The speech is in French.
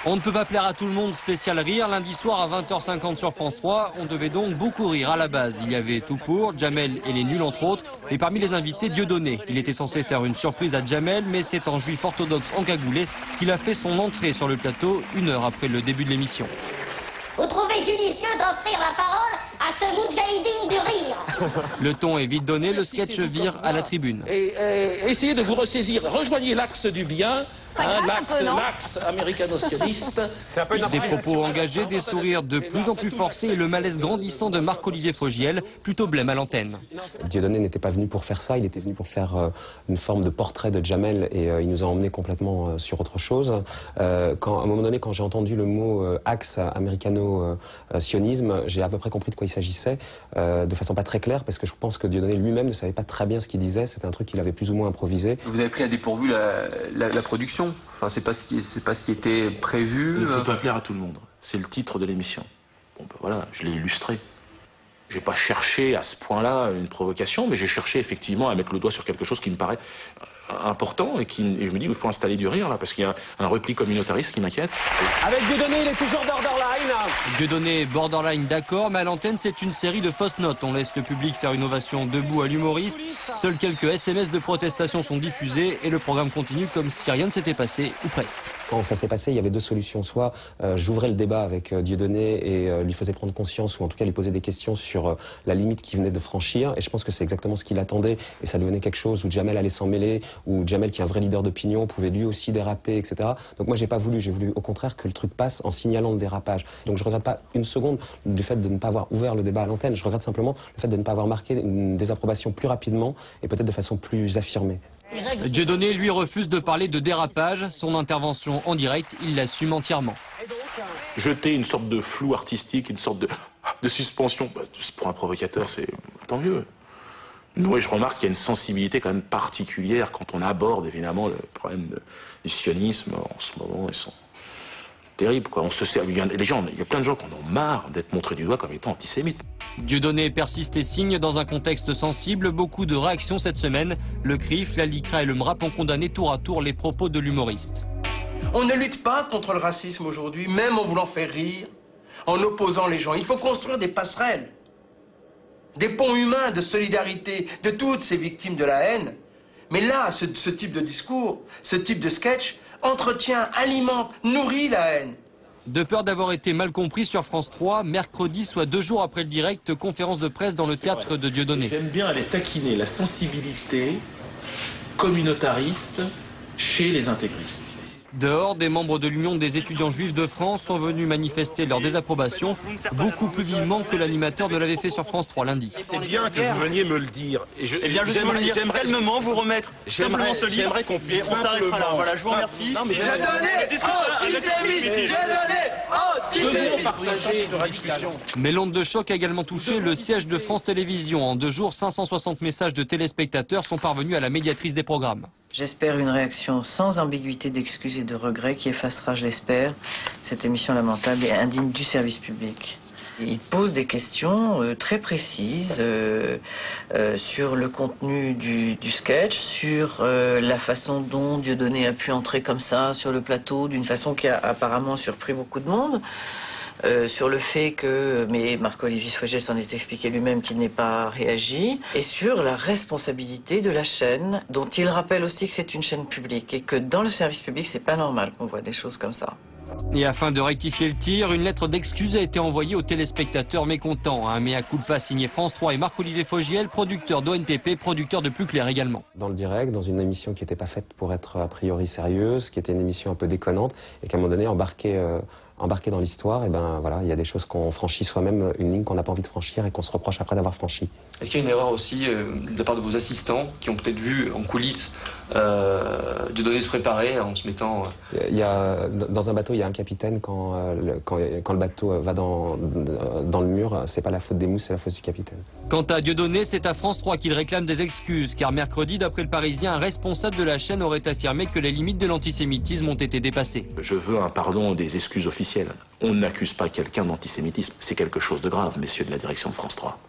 On ne peut pas plaire à tout le monde, spécial rire. Lundi soir à 20h50 sur France 3, on devait donc beaucoup rire à la base. Il y avait tout pour, Jamel et les nuls entre autres. Et parmi les invités, Dieudonné. Il était censé faire une surprise à Jamel, mais c'est en juif orthodoxe encagoulé qu'il a fait son entrée sur le plateau 1 heure après le début de l'émission. Vous trouvez judicieux d'offrir la parole à ce moudjahidine du rire? Le ton est vite donné, le sketch vire à la tribune. Et essayez de vous ressaisir, rejoignez l'axe du bien, l'axe américano-sioniste. Des propos engagés, des sourires de plus en plus forcés et le malaise grandissant de Marc-Olivier Fogiel, plutôt blême à l'antenne. Dieudonné n'était pas venu pour faire ça, il était venu pour faire une forme de portrait de Jamel et il nous a emmenés complètement sur autre chose. À un moment donné, quand j'ai entendu le mot axe américano-sionisme, j'ai à peu près compris de quoi il s'agissait, de façon pas très claire, parce que je pense que Dieudonné lui-même ne savait pas très bien ce qu'il disait, c'était un truc qu'il avait plus ou moins improvisé. Vous avez pris à dépourvu la production. Enfin, c'est pas ce qui était prévu. On ne peut pas plaire à tout le monde. C'est le titre de l'émission. Bon, ben voilà, je l'ai illustré. J'ai pas cherché à ce point-là une provocation, mais j'ai cherché effectivement à mettre le doigt sur quelque chose qui me paraît important et je me dis qu'il faut installer du rire là, parce qu'il y a un repli communautariste qui m'inquiète. Avec Dieudonné, il est toujours borderline. Dieudonné, borderline d'accord, mais à l'antenne c'est une série de fausses notes. On laisse le public faire une ovation debout à l'humoriste. Seuls quelques SMS de protestation sont diffusés et le programme continue comme si rien ne s'était passé, ou presque. Quand ça s'est passé, il y avait deux solutions. Soit j'ouvrais le débat avec Dieudonné et lui faisais prendre conscience, ou en tout cas lui poser des questions sur la limite qu'il venait de franchir. Et je pense que c'est exactement ce qu'il attendait. Et ça devenait quelque chose où Jamel allait s'en mêler, où Jamel, qui est un vrai leader d'opinion, pouvait lui aussi déraper, etc. Donc moi, j'ai voulu au contraire que le truc passe en signalant le dérapage. Donc je regrette pas une seconde du fait de ne pas avoir ouvert le débat à l'antenne. Je regrette simplement le fait de ne pas avoir marqué une désapprobation plus rapidement et peut-être de façon plus affirmée. Dieudonné, lui, refuse de parler de dérapage. Son intervention en direct, il l'assume entièrement. Jeter une sorte de flou artistique, une sorte de suspension, pour un provocateur, c'est tant mieux. Oui, je remarque qu'il y a une sensibilité quand même particulière quand on aborde évidemment le problème du sionisme en ce moment. Ils sont terribles, quoi. Il y a plein de gens qui en ont marre d'être montrés du doigt comme étant antisémites. Dieudonné persiste et signe dans un contexte sensible. Beaucoup de réactions cette semaine. Le CRIF, la LICRA et le MRAP ont condamné tour à tour les propos de l'humoriste. On ne lutte pas contre le racisme aujourd'hui, même en voulant faire rire, en opposant les gens. Il faut construire des passerelles, des ponts humains de solidarité de toutes ces victimes de la haine. Mais là, ce type de discours, ce type de sketch entretient, alimente, nourrit la haine. De peur d'avoir été mal compris sur France 3, mercredi, soit 2 jours après le direct, conférence de presse dans le théâtre de Dieudonné. J'aime bien aller taquiner la sensibilité communautariste chez les intégristes. Dehors, des membres de l'Union des étudiants juifs de France sont venus manifester leur désapprobation, beaucoup plus vivement que l'animateur ne l'avait fait sur France 3 lundi. C'est bien que vous veniez me le dire. J'aimerais calmement vous remettre simplement ce livre qu'on puisse et on s'arrêtera là. Voilà, je vous remercie. Non, mais Mais l'onde de choc a également touché le siège de France Télévisions. En 2 jours, 560 messages de téléspectateurs sont parvenus à la médiatrice des programmes. J'espère une réaction sans ambiguïté d'excuses et de regrets qui effacera, je l'espère, cette émission lamentable et indigne du service public. Il pose des questions très précises sur le contenu du sketch, sur la façon dont Dieudonné a pu entrer comme ça sur le plateau, d'une façon qui a apparemment surpris beaucoup de monde. Sur le fait que, mais Marc-Olivier Fogiel s'en est expliqué lui-même qu'il n'ait pas réagi, et sur la responsabilité de la chaîne, dont il rappelle aussi que c'est une chaîne publique, et que dans le service public, c'est pas normal qu'on voit des choses comme ça. Et afin de rectifier le tir, une lettre d'excuse a été envoyée aux téléspectateurs mécontents. Un mea culpa signé France 3 et Marc-Olivier Fogiel, producteur d'ONPP, producteur de Plus Clair également. Dans le direct, dans une émission qui n'était pas faite pour être a priori sérieuse, qui était une émission un peu déconnante, et qu'à un moment donné embarqué dans l'histoire, et ben voilà, il y a des choses qu'on franchit soi-même, une ligne qu'on n'a pas envie de franchir et qu'on se reproche après d'avoir franchi. Est-ce qu'il y a une erreur aussi de la part de vos assistants qui ont peut-être vu en coulisses Dieudonné se préparer en se mettant... Dans un bateau, il y a un capitaine. Quand le bateau va dans le mur, c'est pas la faute des mousses, c'est la faute du capitaine. Quant à Dieudonné, c'est à France 3 qu'il réclame des excuses, car mercredi, d'après le Parisien, un responsable de la chaîne aurait affirmé que les limites de l'antisémitisme ont été dépassées. Je veux un pardon, des excuses officielles. On n'accuse pas quelqu'un d'antisémitisme. C'est quelque chose de grave, messieurs de la direction de France 3.